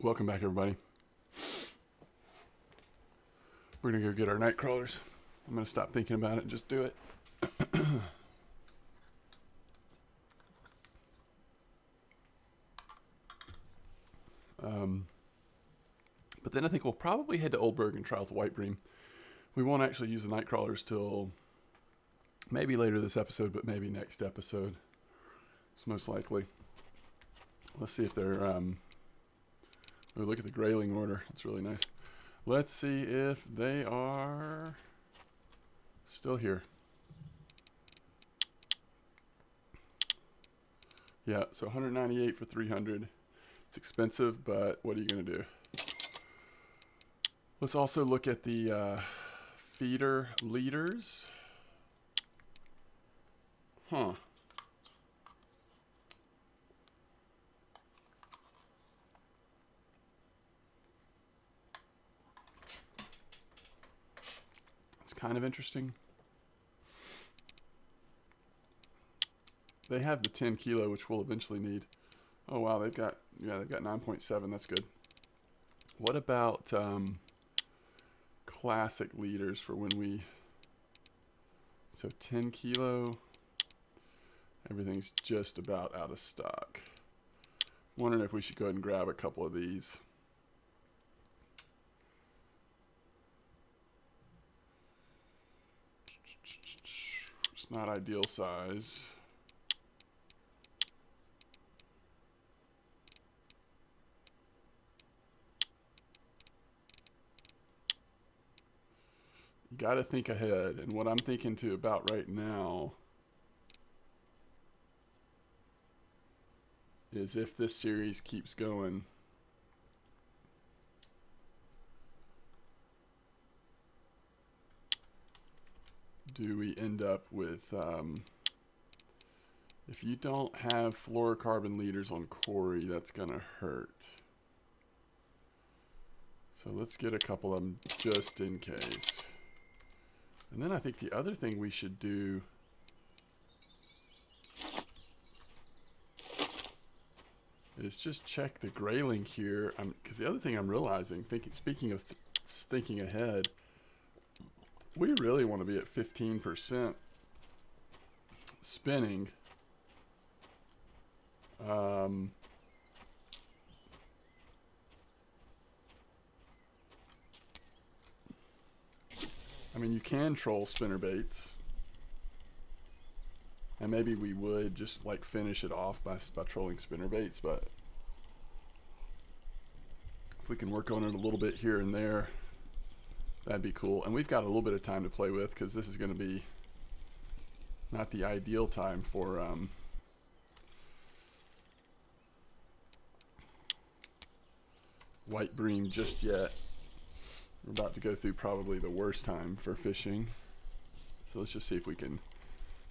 Welcome back, everybody. We're gonna go get our night crawlers. I'm gonna stop thinking about it and just do it. But then I think we'll probably head to Oldberg and try out the white bream. We won't actually use the night crawlers till maybe later this episode, but maybe next episode. It's most likely. Let's see if they're oh, look at the grayling order. That's really nice. Let's see if they are still here. Yeah, so 198 for 300. It's expensive, but what are you going to do? Let's also look at the feeder leaders. Huh. It's kind of interesting. They have the 10 kilo, which we'll eventually need. Oh wow, they've got 9.7. That's good. What about classic leaders for when we? So 10 kilo. Everything's just about out of stock. Wondering if we should go ahead and grab a couple of these. It's not ideal size. You got to think ahead, and what I'm thinking too about right now is if this series keeps going, do we end up with, if you don't have fluorocarbon leaders on Corey, that's gonna hurt. So let's get a couple of them just in case. And then I think the other thing we should do is just check the grayling here. Because the other thing I'm realizing, speaking of thinking ahead, we really want to be at 15% spinning. I mean, you can troll spinner baits. And maybe we would just like finish it off by trolling spinner baits, but if we can work on it a little bit here and there, that'd be cool. And we've got a little bit of time to play with because this is going to be not the ideal time for white bream just yet. We're about to go through probably the worst time for fishing. So let's just see if we can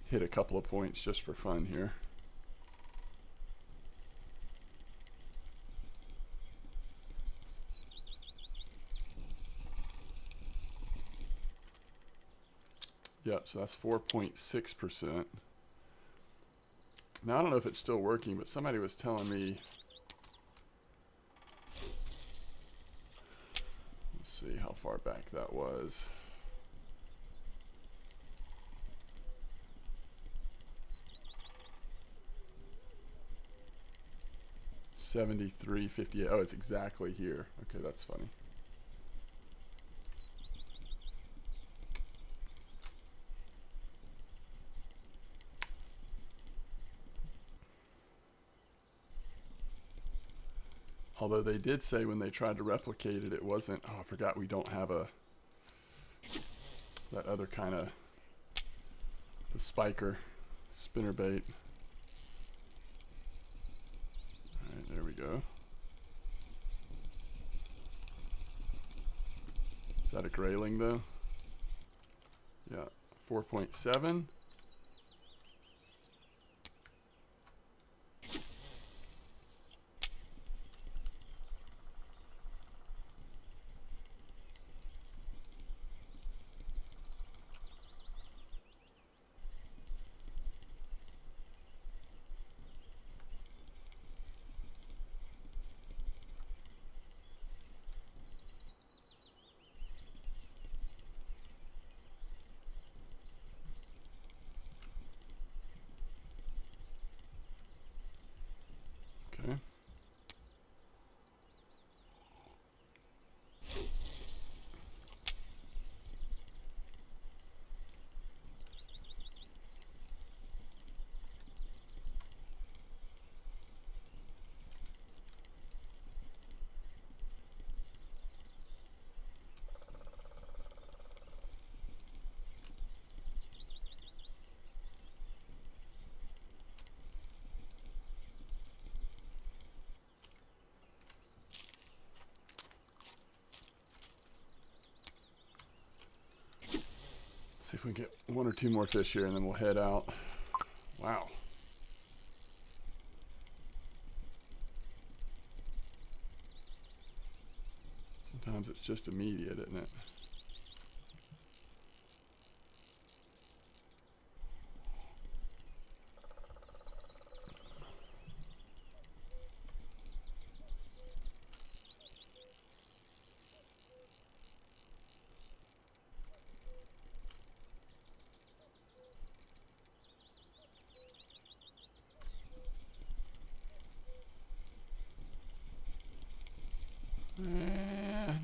hit a couple of points just for fun here. Yeah, so that's 4.6%. Now I don't know if it's still working, but somebody was telling me, let's see how far back that was. $73.58. Oh, it's exactly here. Okay, that's funny. Although they did say when they tried to replicate it, it wasn't. Oh, I forgot we don't have that other kind of the spiker spinnerbait. All right, there we go. Is that a grayling though? Yeah, 4.7. if we get one or two more fish here and then we'll head out. Wow. Sometimes it's just immediate, isn't it?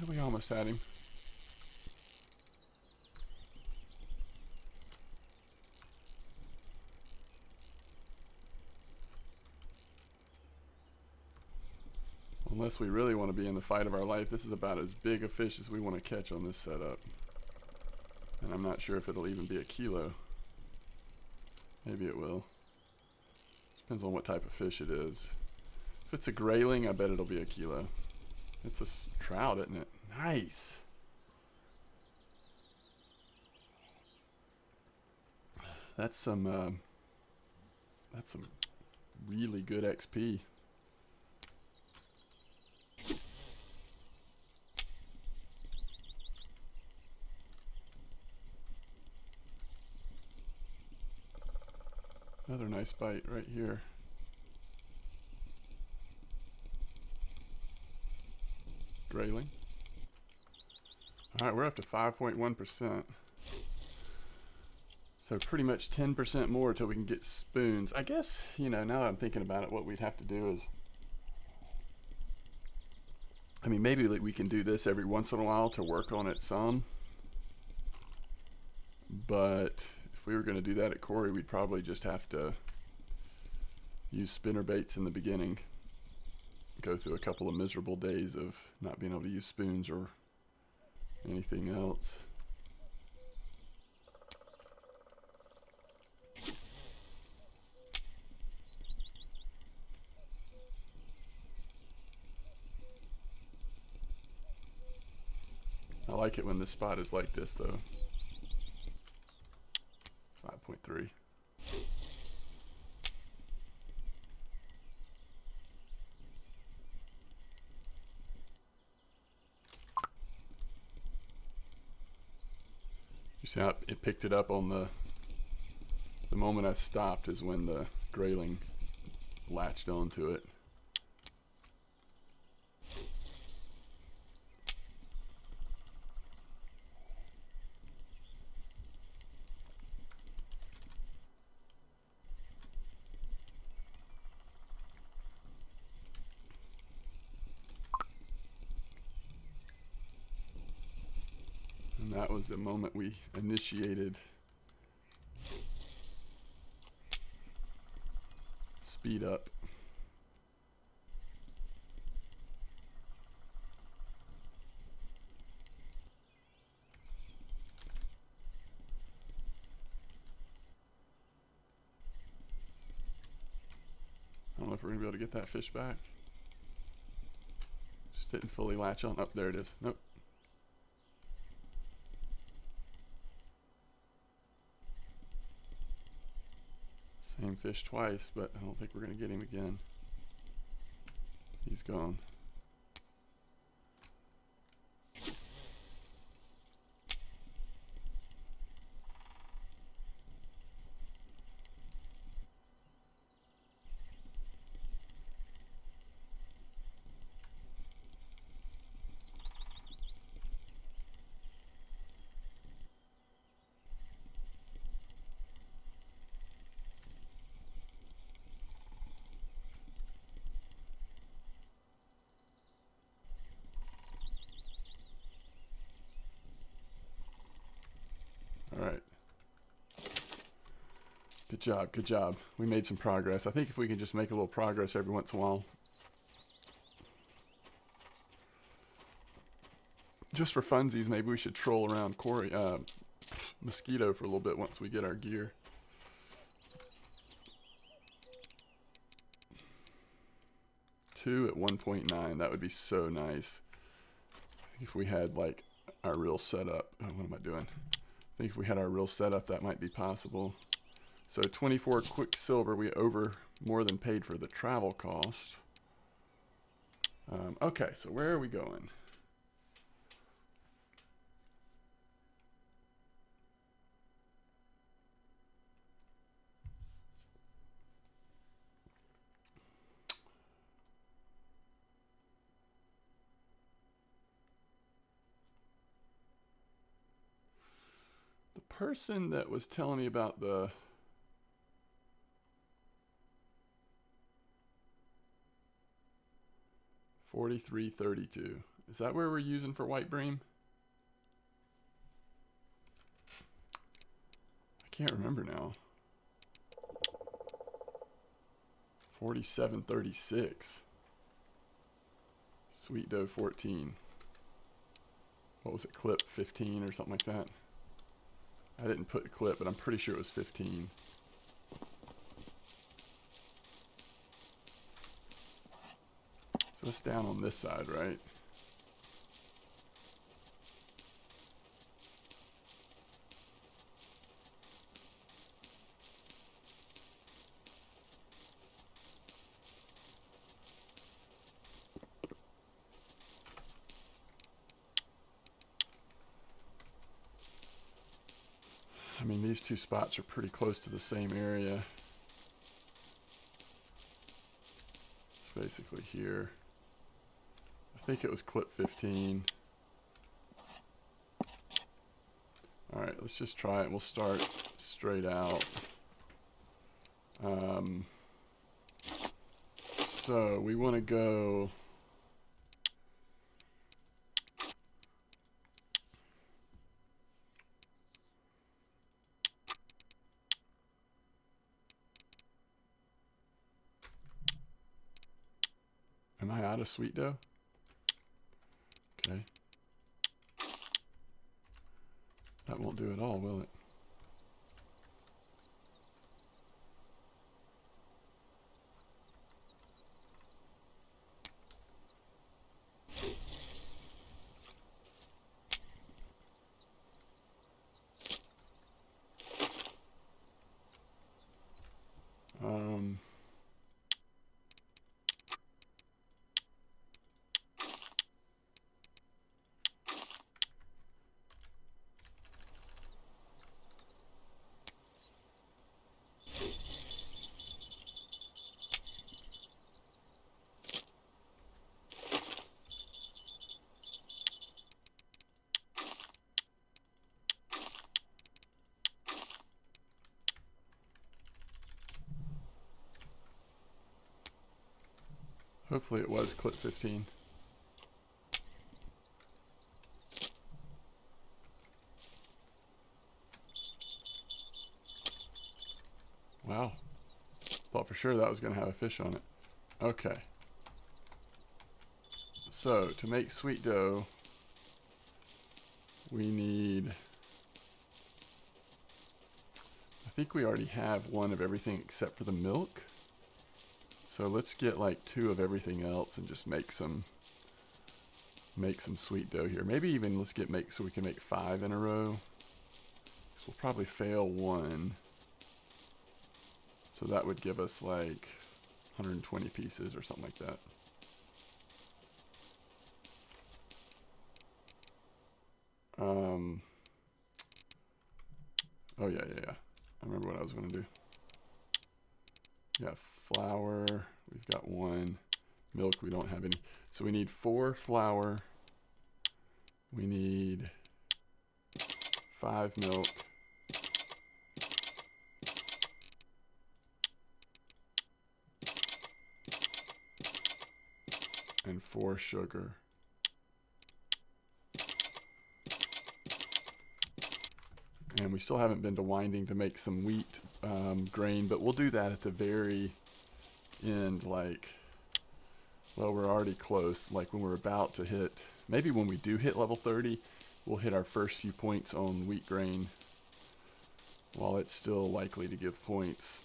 We almost had him. Unless we really want to be in the fight of our life, this is about as big a fish as we want to catch on this setup. And I'm not sure if it'll even be a kilo. Maybe it will. Depends on what type of fish it is. If it's a grayling, I bet it'll be a kilo. It's a trout, isn't it? Nice. That's some really good XP. Another nice bite right here. Grayling. Alright, we're up to 5.1%. So pretty much 10% more till we can get spoons. I guess, you know, now that I'm thinking about it, what we'd have to do is, I mean, maybe we can do this every once in a while to work on it some. But if we were going to do that at Corey, we'd probably just have to use spinner baits in the beginning. Go through a couple of miserable days of not being able to use spoons or anything else. I like it when this spot is like this though. 5.3. You see how it picked it up on the moment I stopped is when the grayling latched onto it. And that was the moment we initiated speed up. I don't know if we're gonna be able to get that fish back. Just didn't fully latch on. Oh, there it is. Nope. Same fish twice, but I don't think we're going to get him again. He's gone. All right. Good job, good job. We made some progress. I think if we can just make a little progress every once in a while. Just for funsies, maybe we should troll around Corey, Mosquito for a little bit once we get our gear. Two at 1.9, that would be so nice. If we had like our real setup. Oh, what am I doing? think if we had our real setup, that might be possible. So 24 quicksilver, we more than paid for the travel cost. Okay, so where are we going? The person that was telling me about the $43.32. Is that where we're using for white bream? I can't remember now. 47.36. Sweet dough 14. What was it? Clip 15 or something like that. I didn't put the clip, but I'm pretty sure it was 15. So it's down on this side, right? I mean, these two spots are pretty close to the same area. It's basically here. I think it was clip 15. All right, let's just try it. We'll start straight out. So we want to go. Am I out of sweet dough? Okay. That won't do it all, will it? Hopefully it was clip 15. Wow. Thought for sure that was going to have a fish on it. Okay. So, to make sweet dough, we need... I think we already have one of everything except for the milk. So let's get like 2 of everything else and just make some sweet dough here. Maybe even let's make so we can make 5 in a row. So we'll probably fail 1. So that would give us like 120 pieces or something like that. Oh yeah. I remember what I was going to do. Yeah, flour, we've got 1. Milk, we don't have any. So we need 4 flour. We need 5 milk. And 4 sugar. And we still haven't been to winding to make some wheat grain, but we'll do that at the very end, like, well, we're already close, like when we're about to hit, maybe when we do hit level 30, we'll hit our first few points on wheat grain while it's still likely to give points.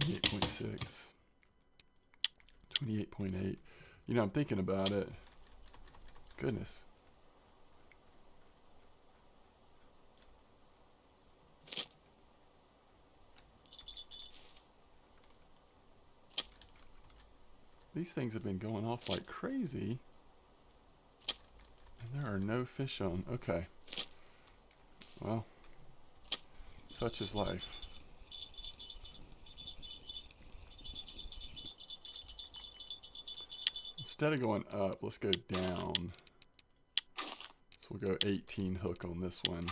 28.6. 28.8. You know, I'm thinking about it. Goodness. These things have been going off like crazy. And there are no fish on. Okay. Well, such is life. Instead of going up, let's go down. So we'll go 18 hook on this one.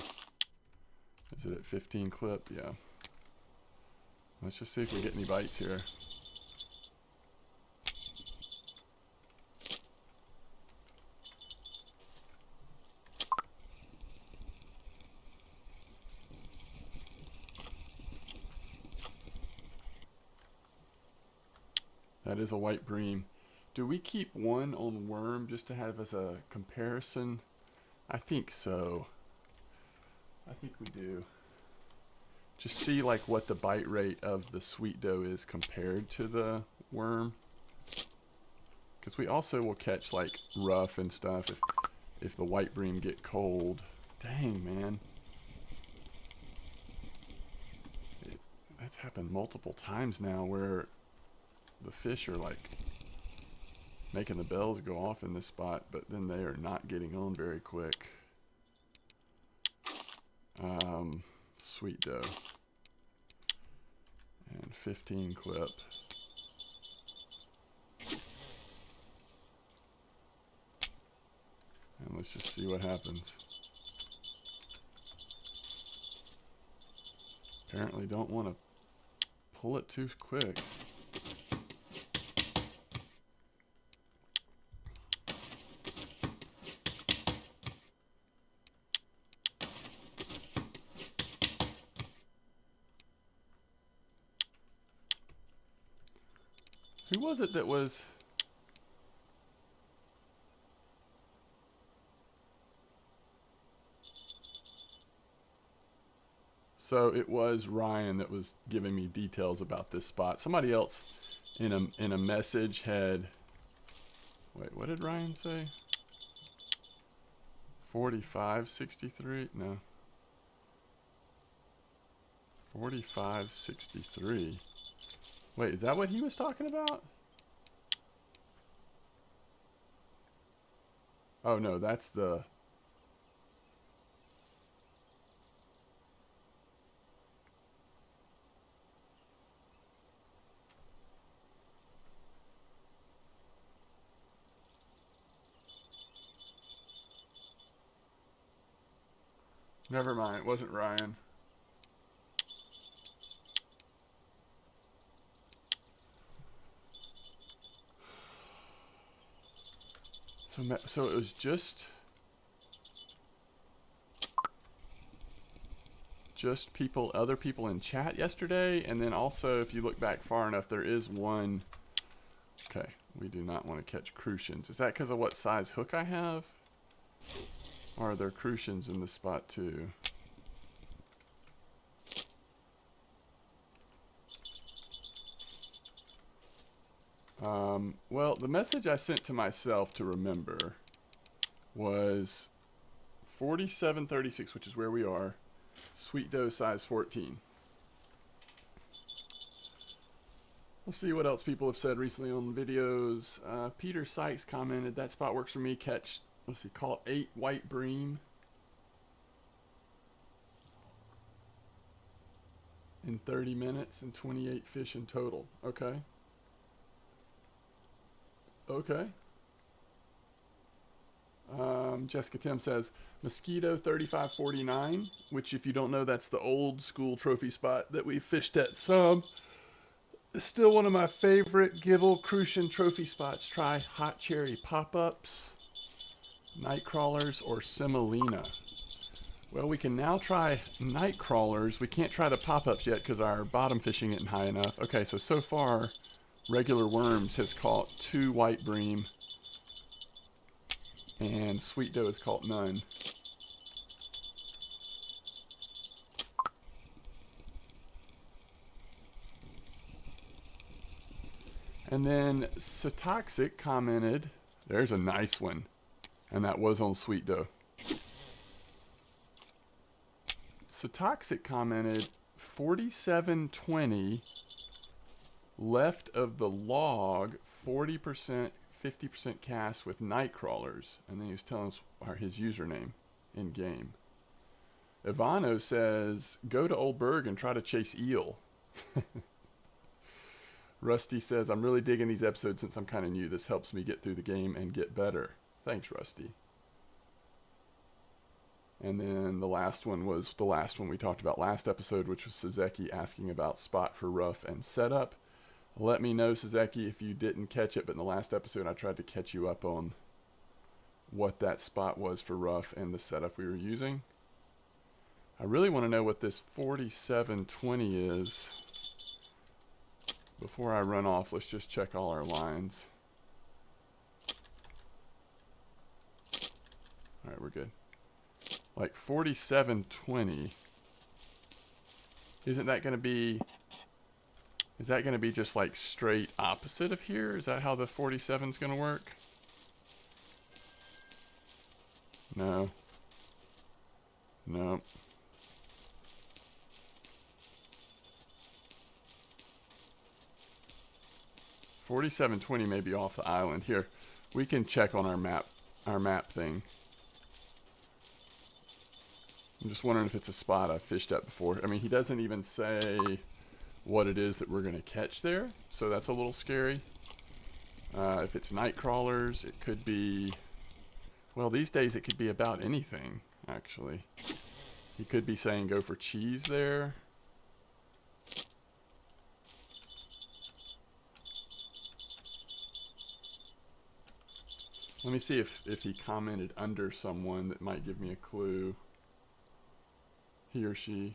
Is it at 15 clip? Yeah. Let's just see if we get any bites here. That is a white bream. Do we keep one on worm just to have as a comparison? I think so. I think we do. Just see like what the bite rate of the sweet dough is compared to the worm. Because we also will catch like rough and stuff if the white bream get cold. Dang, man. That's happened multiple times now where the fish are like making the bells go off in this spot, but then they are not getting on very quick. Sweet dough. And 15 clip. And let's just see what happens. Apparently don't want to pull it too quick. Who was it that was... So it was Ryan that was giving me details about this spot. Somebody else in a message had... Wait, what did Ryan say? 45.63? No. 45.63. Wait, is that what he was talking about? Oh no, that's the... Never mind, it wasn't Ryan. So it was just people, other people in chat yesterday, and then also if you look back far enough, there is one. Okay, we do not want to catch crucians. Is that because of what size hook I have? Or are there crucians in this spot too? Well, the message I sent to myself to remember was 47.36, which is where we are. Sweet dough size 14. We'll see what else people have said recently on videos. Peter Sykes commented, that spot works for me. Catch, let's see, call it 8 white bream in 30 minutes and 28 fish in total. Okay. Okay. Jessica Tim says, Mosquito 3549, which if you don't know, that's the old school trophy spot that we fished at some. It's still one of my favorite Gibble Crucian trophy spots. Try hot cherry pop-ups, night crawlers, or semolina. Well, we can now try night crawlers. We can't try the pop-ups yet because our bottom fishing isn't high enough. Okay, so far, Regular Worms has caught 2 white bream, and Sweet Dough has caught none. And then Satoxic commented, there's a nice one. And that was on Sweet Dough. Satoxic commented, 4720 left of the log, 40%, 50% cast with night crawlers. And then he was telling us his username in game. Ivano says, go to Old Berg and try to chase eel. Rusty says, I'm really digging these episodes since I'm kind of new. This helps me get through the game and get better. Thanks, Rusty. And then the last one was the last one we talked about last episode, which was Sazeki asking about spot for rough and setup. Let me know, Sazeki, if you didn't catch it, but in the last episode I tried to catch you up on what that spot was for rough and the setup we were using. I really want to know what this 4720 is. Before I run off, let's just check all our lines. All right, we're good. Like 4720. Isn't that going to be... Is that going to be just like straight opposite of here? Is that how the 47 is going to work? No. Nope. $47.20 may be off the island. Here, we can check on our map thing. I'm just wondering if it's a spot I've fished at before. I mean, he doesn't even say what it is that we're going to catch there, so that's a little scary. If it's night crawlers, it could be... Well, these days it could be about anything, actually. He could be saying go for cheese there. Let me see if he commented under someone that might give me a clue. He or she.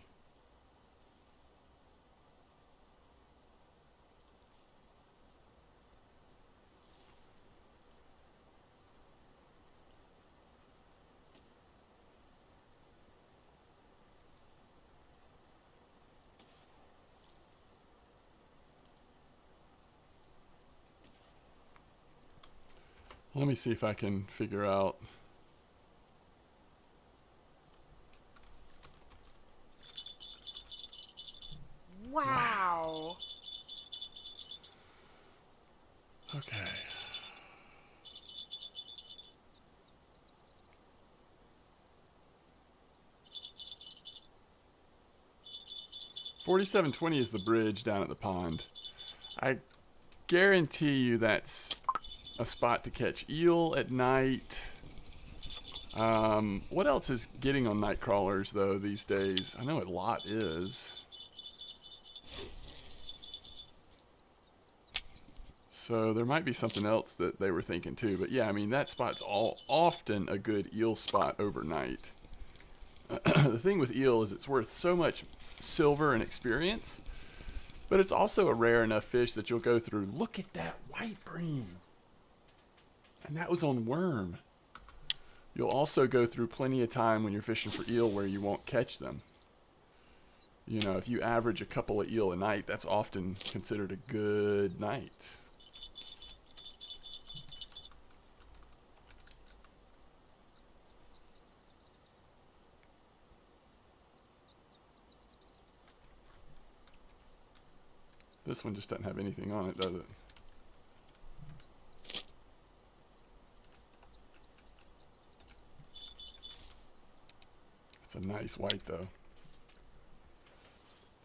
Let me see if I can figure out. Wow. Okay. $47.20 is the bridge down at the pond. I guarantee you that's a spot to catch eel at night. What else is getting on night crawlers though these days? I know a lot is. So there might be something else that they were thinking too. But yeah, I mean, that spot's often a good eel spot overnight. The thing with eel is it's worth so much silver and experience, but it's also a rare enough fish that you'll go through. Look at that white bream. And that was on worm. You'll also go through plenty of time when you're fishing for eel where you won't catch them. You know, if you average a couple of eel a night, that's often considered a good night. This one just doesn't have anything on it, does it? It's a nice white, though.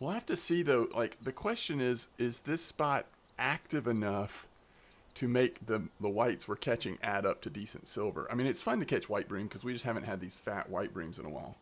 We'll have to see, though. Like, the question is this spot active enough to make the whites we're catching add up to decent silver? I mean, it's fun to catch white bream because we just haven't had these fat white breams in a while.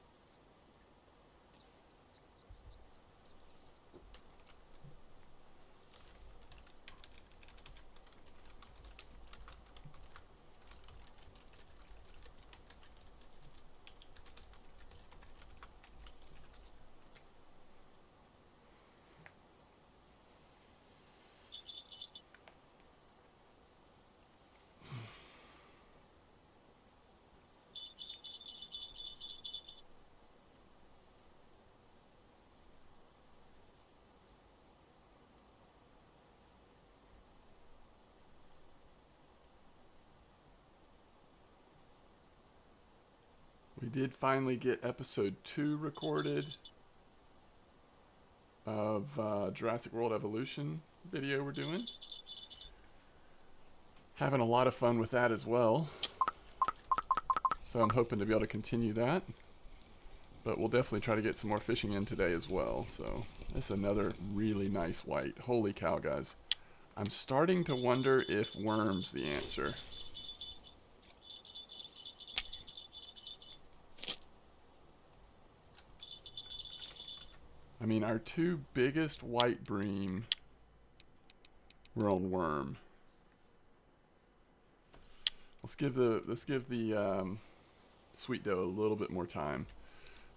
did finally get episode 2 recorded of Jurassic World Evolution video we're doing. Having a lot of fun with that as well. So I'm hoping to be able to continue that. But we'll definitely try to get some more fishing in today as well. So that's another really nice white. Holy cow, guys. I'm starting to wonder if worm's the answer. I mean, our 2 biggest white bream were on worm. Let's give the sweet dough a little bit more time.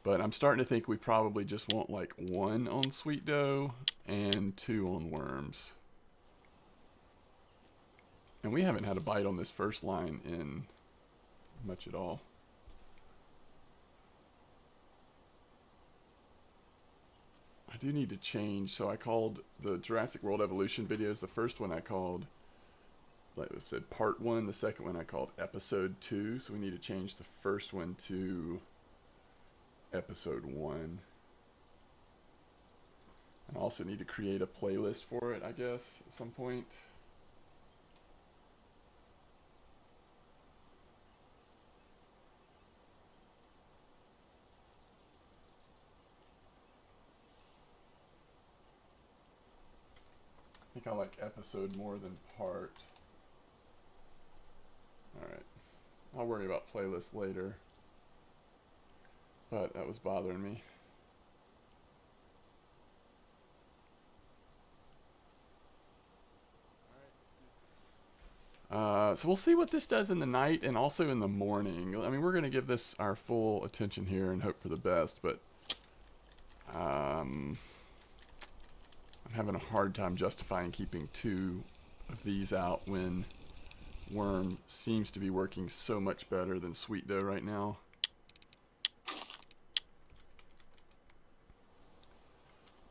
But I'm starting to think we probably just want like 1 on sweet dough and 2 on worms. And we haven't had a bite on this first line in much at all. I do need to change. So I called the Jurassic World Evolution videos. The first one I called, like it said, part 1. The second one I called episode 2. So we need to change the first one to episode 1. And I also need to create a playlist for it, I guess, at some point. I think I like episode more than part. Alright. I'll worry about playlists later. But that was bothering me. So we'll see what this does in the night and also in the morning. I mean, we're going to give this our full attention here and hope for the best, but I'm having a hard time justifying keeping 2 of these out when worm seems to be working so much better than sweet dough right now.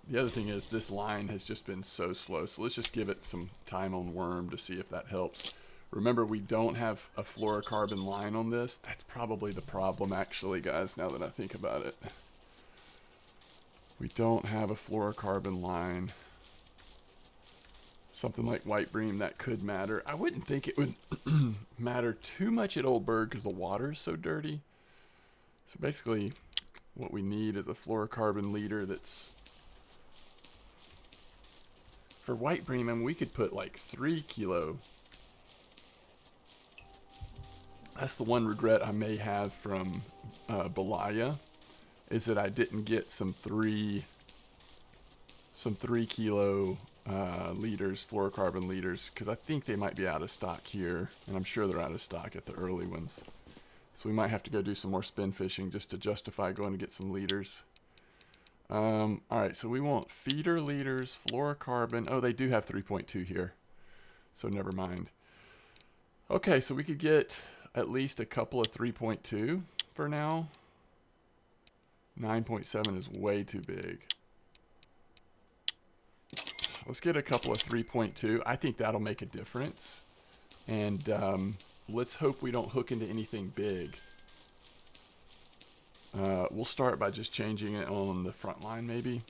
The other thing is this line has just been so slow, so let's just give it some time on worm to see if that helps. Remember, we don't have a fluorocarbon line on this. That's probably the problem, actually, guys, now that I think about it. We don't have a fluorocarbon line. Something like white bream, that could matter. I wouldn't think it would matter too much at Oldberg because the water is so dirty. So basically, what we need is a fluorocarbon leader that's... For white bream, I mean, we could put like 3 kilo. That's the one regret I may have from Belaya, is that I didn't get some 3 kilo liters, fluorocarbon liters, because I think they might be out of stock here, and I'm sure they're out of stock at the early ones. So we might have to go do some more spin fishing just to justify going to get some liters. Alright, so we want feeder liters, fluorocarbon. Oh, they do have 3.2 here, so never mind. Okay, so we could get at least a couple of 3.2 for now. 9.7 is way too big. Let's get a couple of 3.2. I think that'll make a difference. And let's hope we don't hook into anything big. We'll start by just changing it on the front line, maybe.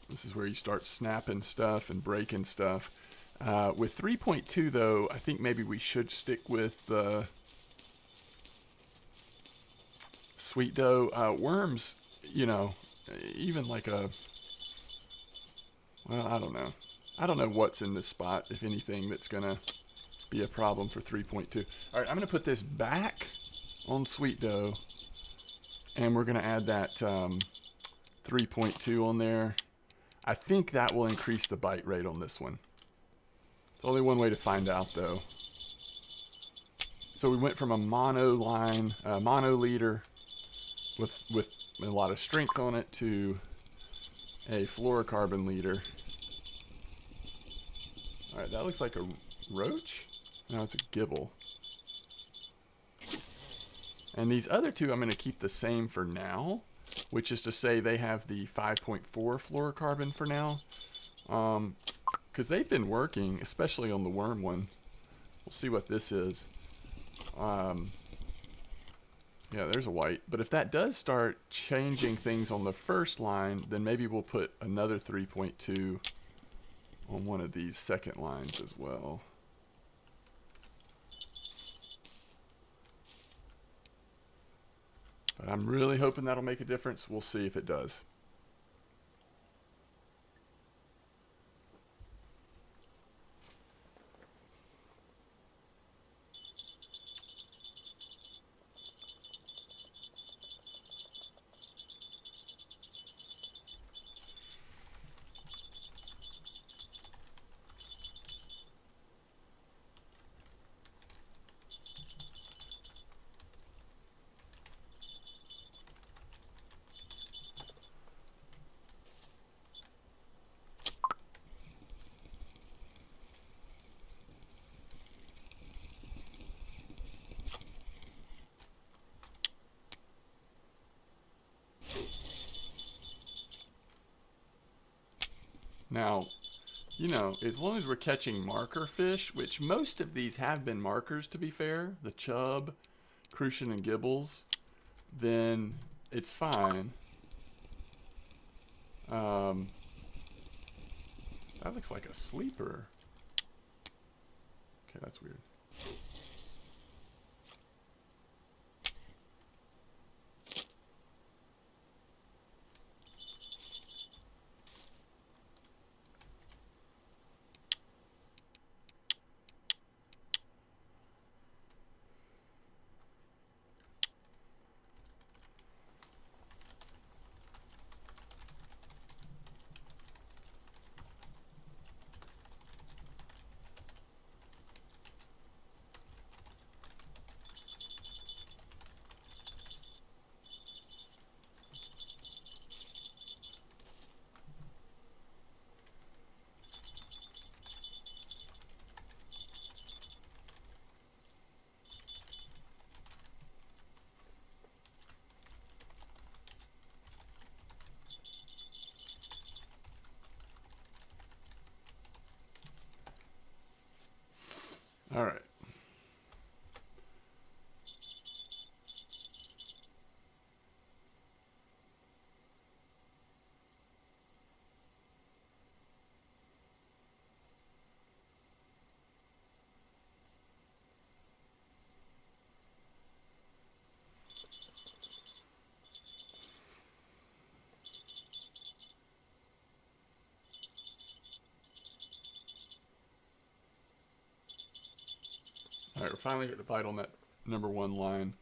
This is where you start snapping stuff and breaking stuff. With 3.2, though, I think maybe we should stick with the sweet dough. Worms, you know, even like a... Well, I don't know. I don't know what's in this spot, if anything, that's going to be a problem for 3.2. All right, I'm going to put this back on sweet dough, and we're going to add that 3.2 on there. I think that will increase the bite rate on this one. It's only one way to find out, though. So we went from a mono line, mono leader with a lot of strength on it to a fluorocarbon leader. All right, that looks like a roach. No, it's a gibble. And these other two I'm going to keep the same for now, which is to say they have the 5.4 fluorocarbon for now. Because they've been working, especially on the worm one. We'll see what this is. Yeah, there's a white. But if that does start changing things on the first line, then maybe we'll put another 3.2 on one of these second lines as well. But I'm really hoping that'll make a difference. We'll see if it does. Now, you know, as long as we're catching marker fish, which most of these have been markers to be fair, the chub, crucian, and gibbles, then it's fine. That looks like a sleeper. Okay, that's weird. All right. All right, we're finally getting the bite on that number one line.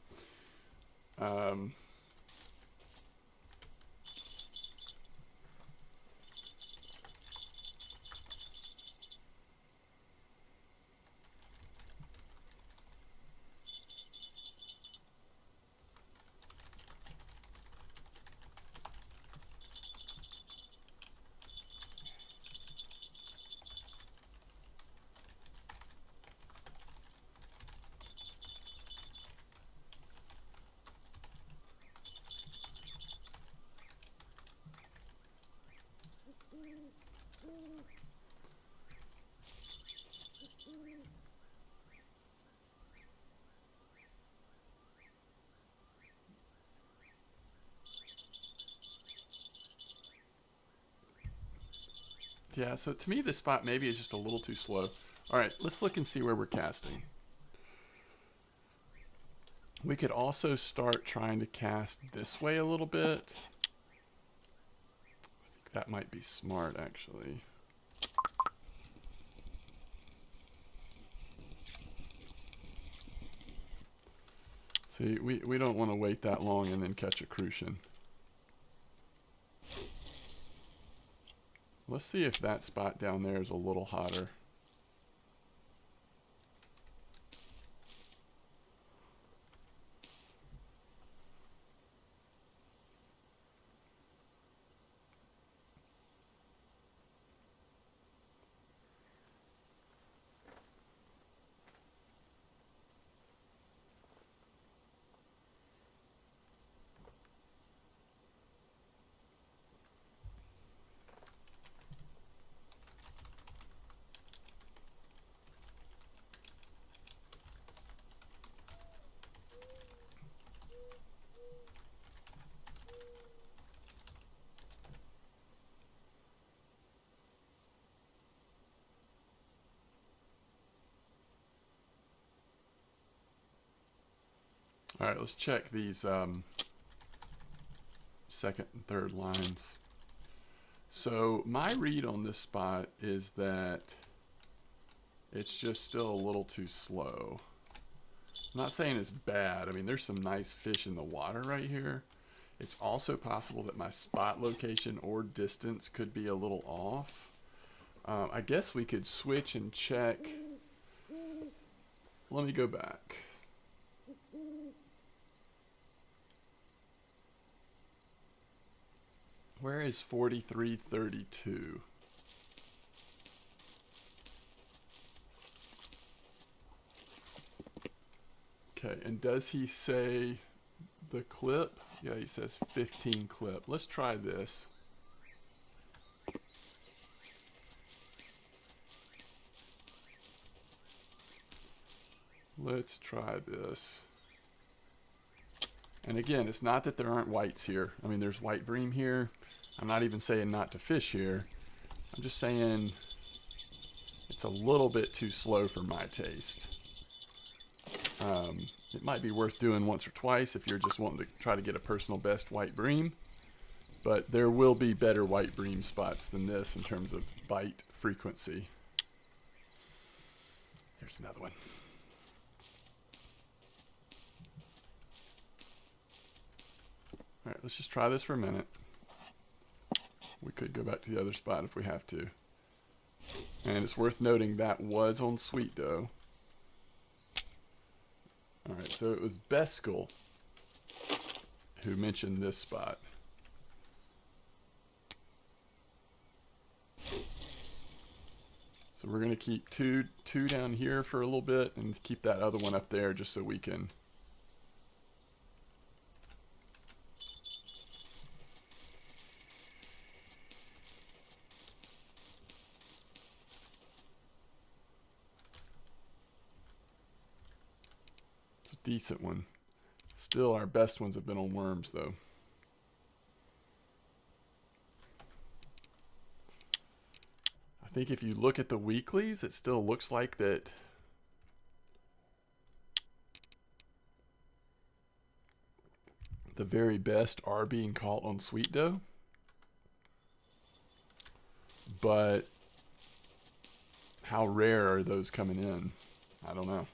Yeah, so to me, this spot maybe is just a little too slow. All right, let's look and see where we're casting. We could also start trying to cast this way a little bit. I think that might be smart, actually. See, we don't want to wait that long and then catch a crucian. Let's see if that spot down there is a little hotter. All right, let's check these second and third lines. So my read on this spot is that it's just still a little too slow. I'm not saying it's bad. I mean, there's some nice fish in the water right here. It's also possible that my spot location or distance could be a little off. I guess we could switch and check. Let me go back. Where is 4332? Okay, and does he say the clip? Yeah, he says 15 clip. Let's try this. Let's try this. And again, it's not that there aren't whites here. I mean, there's white bream here. I'm not even saying not to fish here. I'm just saying it's a little bit too slow for my taste. It might be worth doing once or twice if you're just wanting to try to get a personal best white bream. But there will be better white bream spots than this in terms of bite frequency. Here's another one. All right, let's just try this for a minute. We could go back to the other spot if we have to. And it's worth noting that was on Sweet Dough. All right, so it was Beskel who mentioned this spot. So we're going to keep two down here for a little bit and keep that other one up there just so we can decent one. Still, our best ones have been on worms, though. I think if you look at the weeklies, it still looks like that the very best are being caught on Sweet Dough. But how rare are those coming in? I don't know.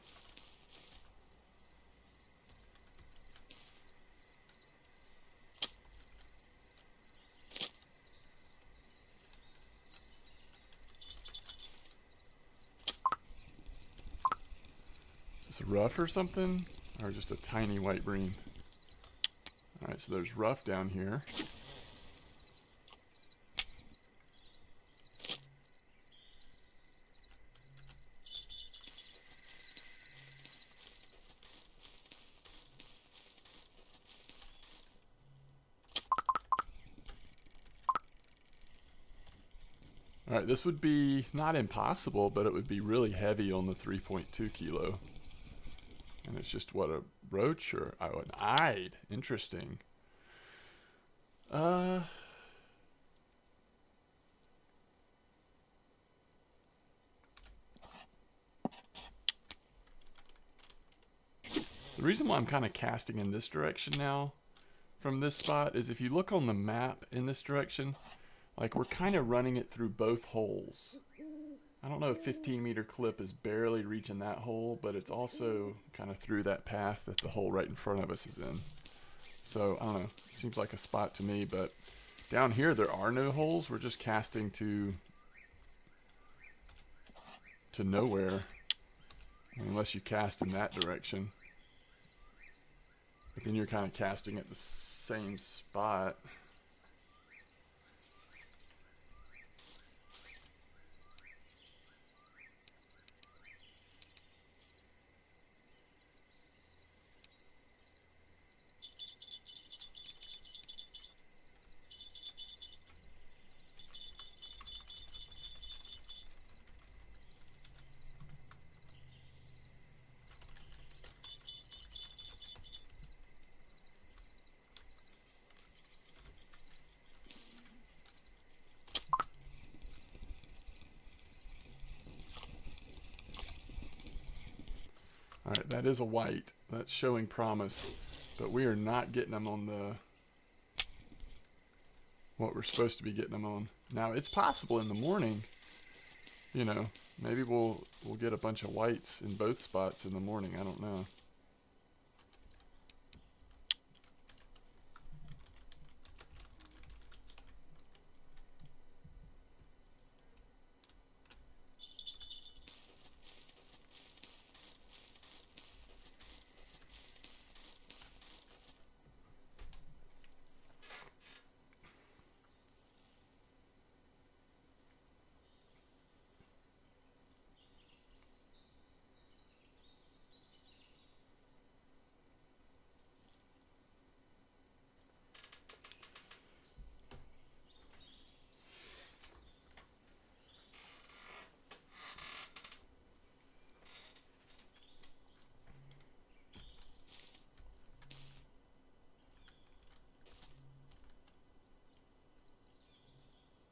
Rough or something, or just a tiny white bream. All right, so there's rough down here. All right, this would be not impossible, but it would be really heavy on the 3.2 kilo. And it's just what, a roach or an eyed? Interesting. The reason why I'm kind of casting in this direction now from this spot is if you look on the map in this direction, like we're kind of running it through both holes. I don't know if 15-meter clip is barely reaching that hole, but it's also kind of through that path that the hole right in front of us is in. So, I don't know. Seems like a spot to me, but down here there are no holes. We're just casting to nowhere, unless you cast in that direction. But then you're kind of casting at the same spot. All right, that is a white. That's showing promise, but we are not getting them on the what we're supposed to be getting them on. Now, it's possible in the morning, you know, maybe we'll get a bunch of whites in both spots in the morning. I don't know.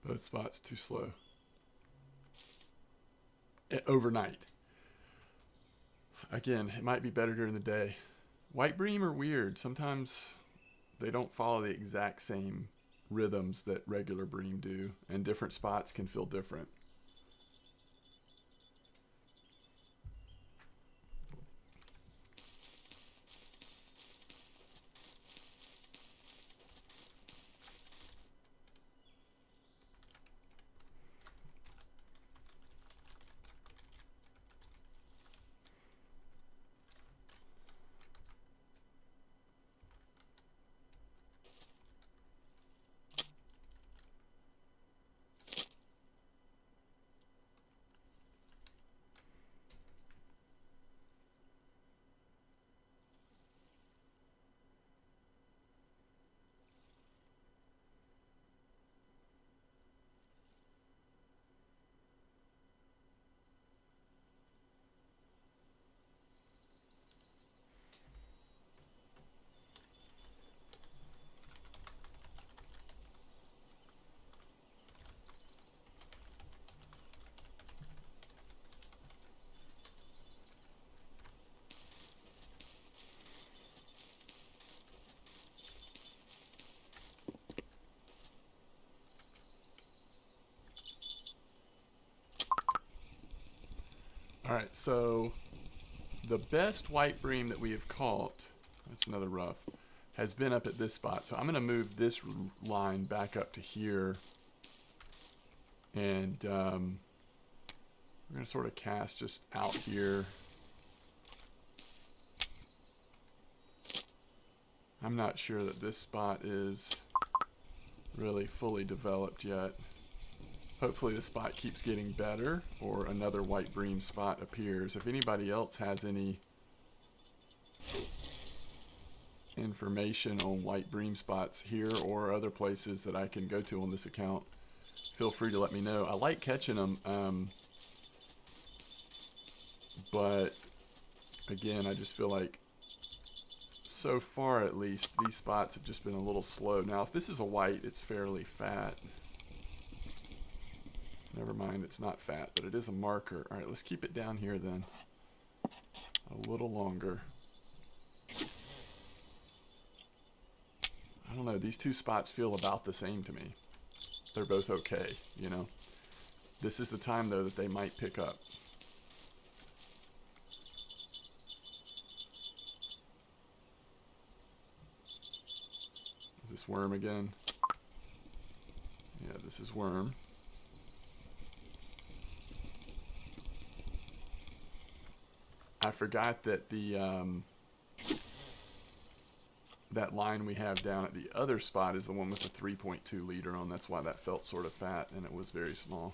Both spots too slow. Overnight. Again, it might be better during the day. White bream are weird. Sometimes they don't follow the exact same rhythms that regular bream do, and different spots can feel different. All right, so the best white bream that we have caught, that's another rough, has been up at this spot. So I'm going to move this line back up to here. And we're going to sort of cast just out here. I'm not sure that this spot is really fully developed yet. Hopefully the spot keeps getting better, or another white bream spot appears. If anybody else has any information on white bream spots here or other places that I can go to on this account, feel free to let me know. I like catching them, but again, I just feel like so far at least these spots have just been a little slow. Now if this is a white, it's fairly fat. Never mind, it's not fat, but it is a marker. All right, let's keep it down here then. A little longer. I don't know, these two spots feel about the same to me. They're both okay, you know. This is the time though that they might pick up. Is this worm again? Yeah, this is worm. I forgot that the that line we have down at the other spot is the one with the 3.2 leader on. That's why that felt sort of fat, and it was very small.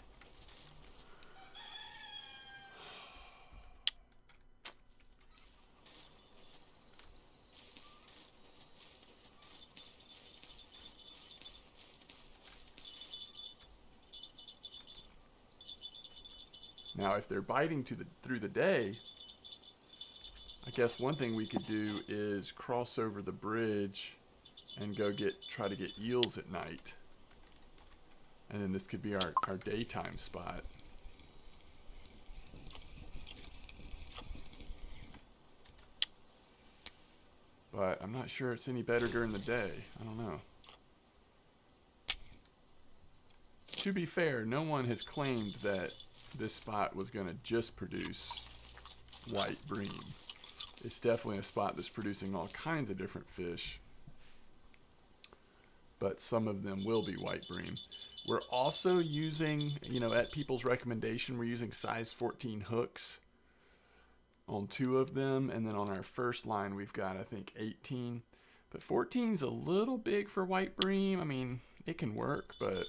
Now, if they're biting through the day, I guess one thing we could do is cross over the bridge and go try to get eels at night. And then this could be our daytime spot. But I'm not sure it's any better during the day. I don't know. To be fair, no one has claimed that this spot was going to just produce white bream. It's definitely a spot that's producing all kinds of different fish, but some of them will be white bream. We're also using, at people's recommendation, we're using size 14 hooks on 2 of them, and then on our first line we've got, I think, 18. But 14's a little big for white bream. I mean, it can work, but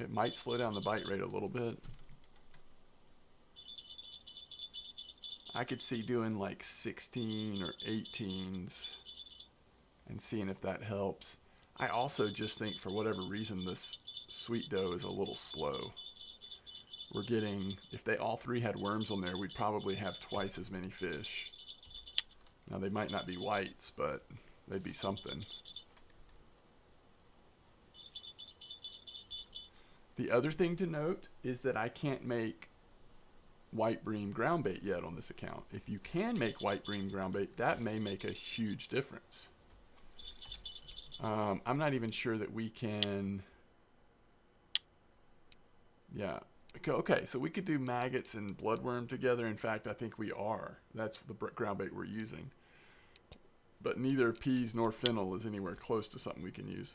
it might slow down the bite rate a little bit. I could see doing like 16 or 18s and seeing if that helps. I also just think for whatever reason this sweet dough is a little slow. We're getting, if they all 3 had worms on there, we'd probably have twice as many fish. Now they might not be whites, but they'd be something. The other thing to note is that I can't make white bream ground bait yet on this account. If you can make white bream ground bait, that may make a huge difference. I'm not even sure that we can. Yeah. Okay, so we could do maggots and bloodworm together. In fact, I think we are. That's the ground bait we're using. But neither peas nor fennel is anywhere close to something we can use.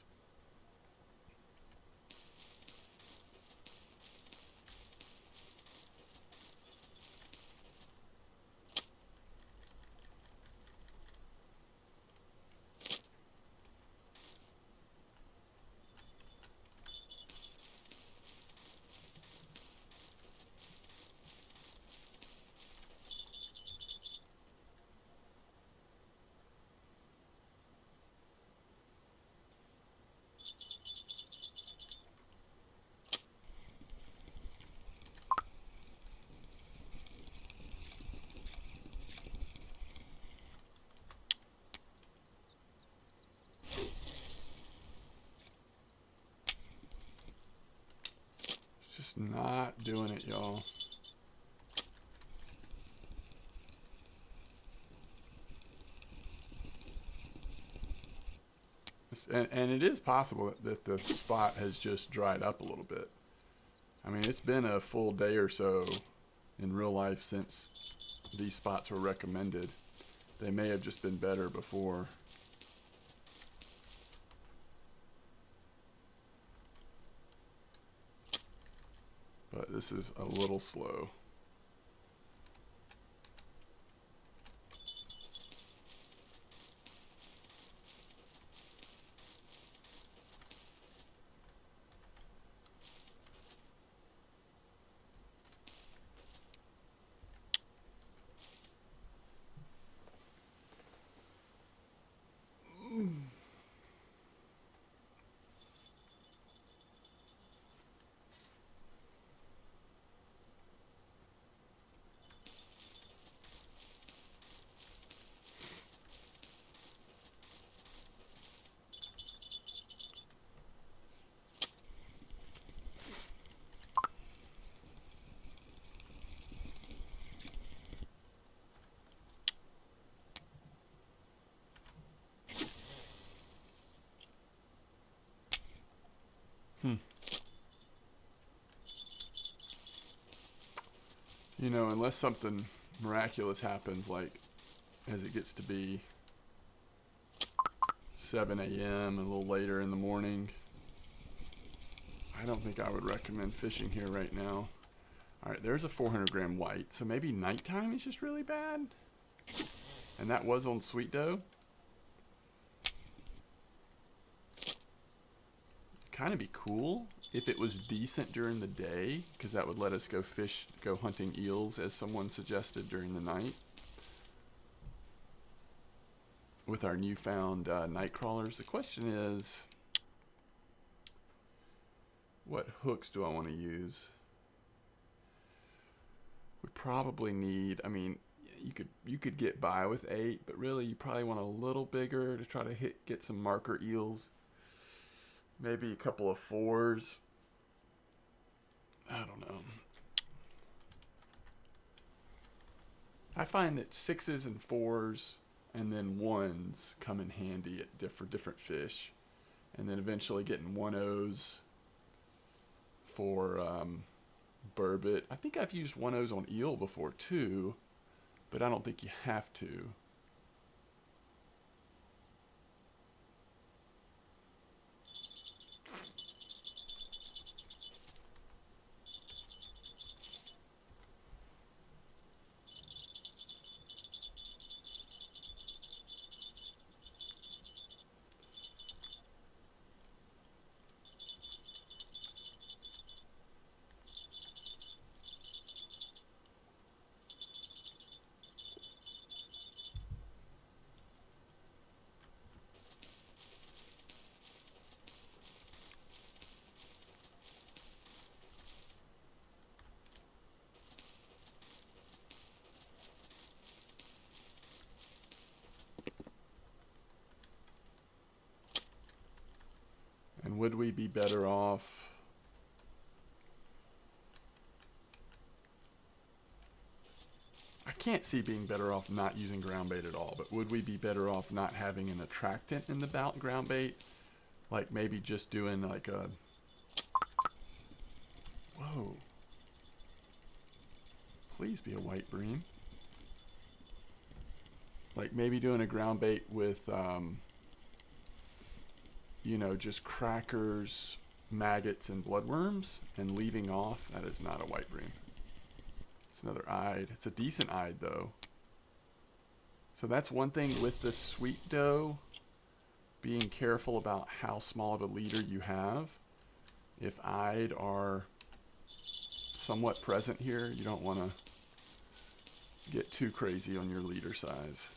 Just not doing it, y'all. And it is possible that the spot has just dried up a little bit. I mean, it's been a full day or so in real life since these spots were recommended. They may have just been better before. But this is a little slow. Unless something miraculous happens, like as it gets to be 7 a.m. and a little later in the morning, I don't think I would recommend fishing here right now. All right, there's a 400 gram white, so maybe nighttime is just really bad. And that was on sweet dough. Kind of be cool if it was decent during the day, because that would let us go hunting eels, as someone suggested, during the night with our newfound night crawlers. The question is, what hooks do I want to use? We probably need, I mean, you could get by with 8, but really you probably want a little bigger to try to get some marker eels. Maybe a couple of 4s. I don't know. I find that 6s and 4s and then ones come in handy for different fish, and then eventually getting 1-0s for burbot. I think I've used 1-0s on eel before too, but I don't think you have to. And would we be better off? I can't see being better off not using ground bait at all, but would we be better off not having an attractant in the ground bait? Like maybe just doing like a... Whoa. Please be a white bream. Like maybe doing a ground bait with, you know, just crackers, maggots, and bloodworms, and leaving off. That is not a white bream. It's another eyed. It's a decent eyed though. So that's one thing with the sweet dough. Being careful about how small of a leader you have. If eyed are somewhat present here, you don't want to get too crazy on your leader size.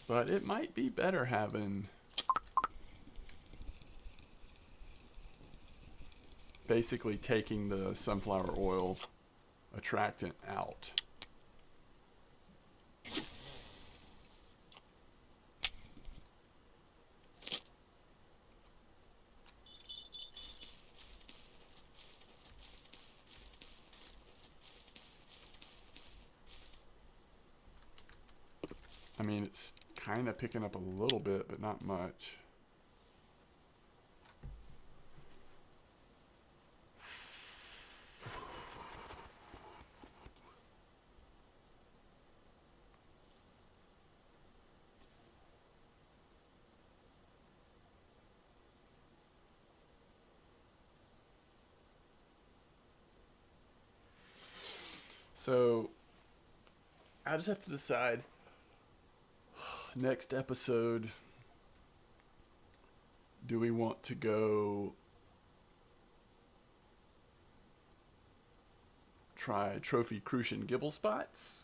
But it might be better having basically taking the sunflower oil attractant out. I mean, it's kind of picking up a little bit, but not much. So I just have to decide next episode, do we want to go try trophy crucian gibble spots,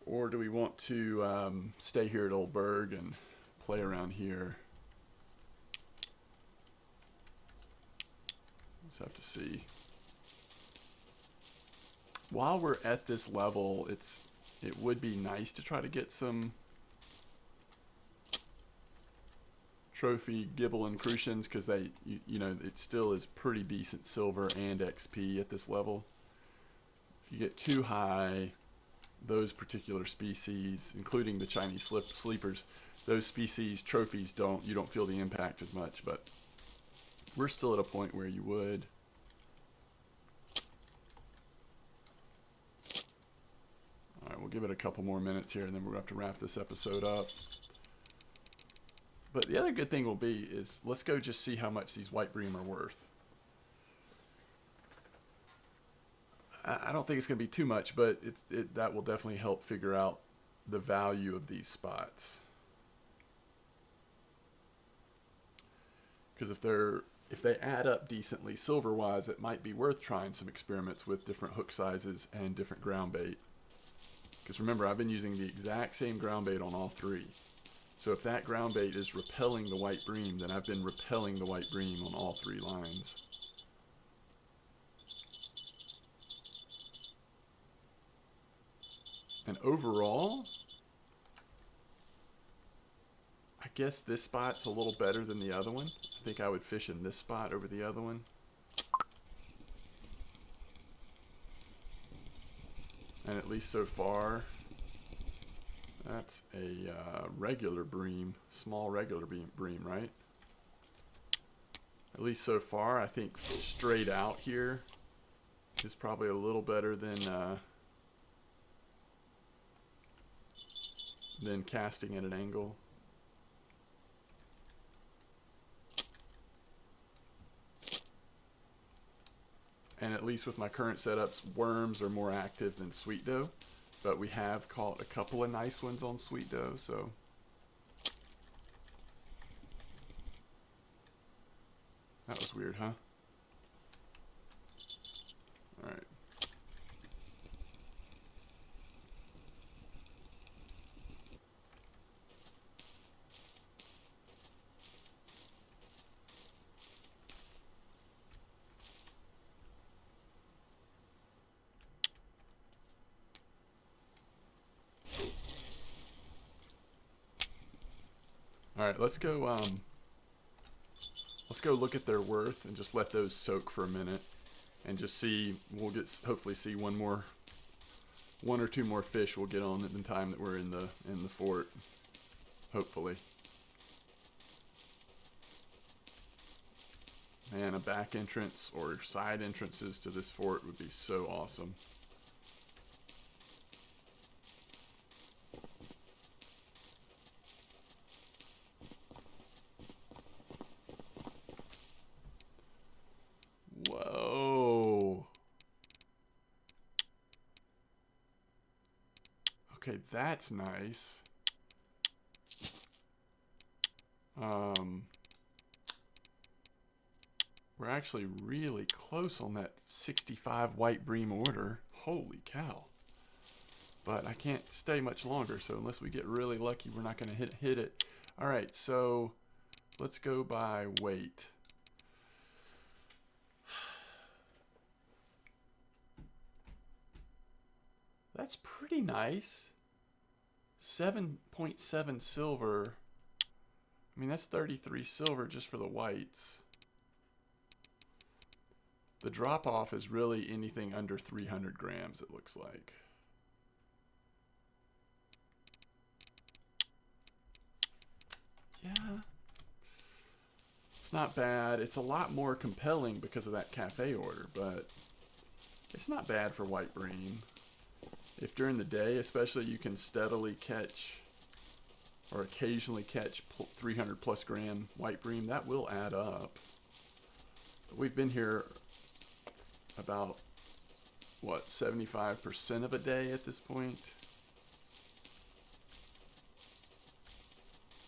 or do we want to stay here at Old Berg and play around here? Just have to see. While we're at this level, it would be nice to try to get some trophy gibble and crucians, because they, you know, it still is pretty decent silver and XP at this level. If you get too high, those particular species, including the Chinese sleepers, those species trophies you don't feel the impact as much, but we're still at a point where you would. All right, we'll give it a couple more minutes here, and then we're going to have to wrap this episode up. But the other good thing will be is let's go just see how much these white bream are worth. I don't think it's going to be too much, but that will definitely help figure out the value of these spots. Because if they add up decently silver-wise, it might be worth trying some experiments with different hook sizes and different ground bait. Because remember, I've been using the exact same ground bait on all three. So if that ground bait is repelling the white bream, then I've been repelling the white bream on all three lines. And overall, I guess this spot's a little better than the other one. I think I would fish in this spot over the other one. And at least so far, that's a regular Bream, small regular Bream, right? At least so far, I think straight out here is probably a little better than casting at an angle. And at least with my current setups, worms are more active than sweet dough. But we have caught a couple of nice ones on sweet dough, so. That was weird, huh? All right. All right, let's go look at their worth and just let those soak for a minute and just see. We'll hopefully see one or two more fish we'll get on at the time that we're in the fort. Hopefully. Man, a back entrance or side entrances to this fort would be so awesome. Whoa. Okay, that's nice. We're actually really close on that 65 white Bream order. Holy cow. But I can't stay much longer, so unless we get really lucky, we're not going to hit it. All right, so let's go by weight. That's pretty nice. 7.7 silver. I mean, that's 33 silver just for the whites. The drop off is really anything under 300 grams, it looks like. Yeah. It's not bad. It's a lot more compelling because of that cafe order, but it's not bad for white Bream. If during the day, especially, you can steadily catch or occasionally catch 300 plus gram white Bream, that will add up. We've been here about, what, 75% of a day at this point.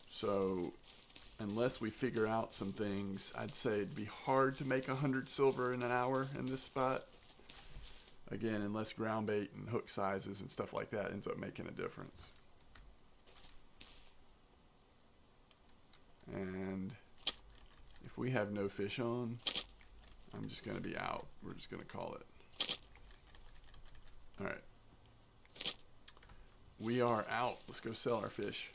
So unless we figure out some things, I'd say it'd be hard to make 100 silver in an hour in this spot. Again, unless ground bait and hook sizes and stuff like that ends up making a difference. And if we have no fish on, I'm just going to be out. We're just going to call it. All right. We are out. Let's go sell our fish.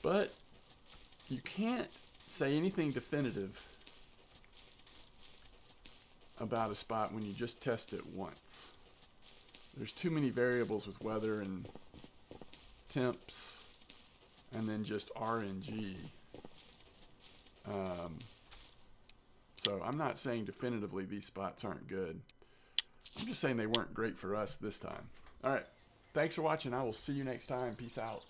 But you can't say anything definitive about a spot when you just test it once. There's too many variables with weather and temps and then just RNG. So I'm not saying definitively these spots aren't good. I'm just saying they weren't great for us this time. All right. Thanks for watching. I will see you next time. Peace out.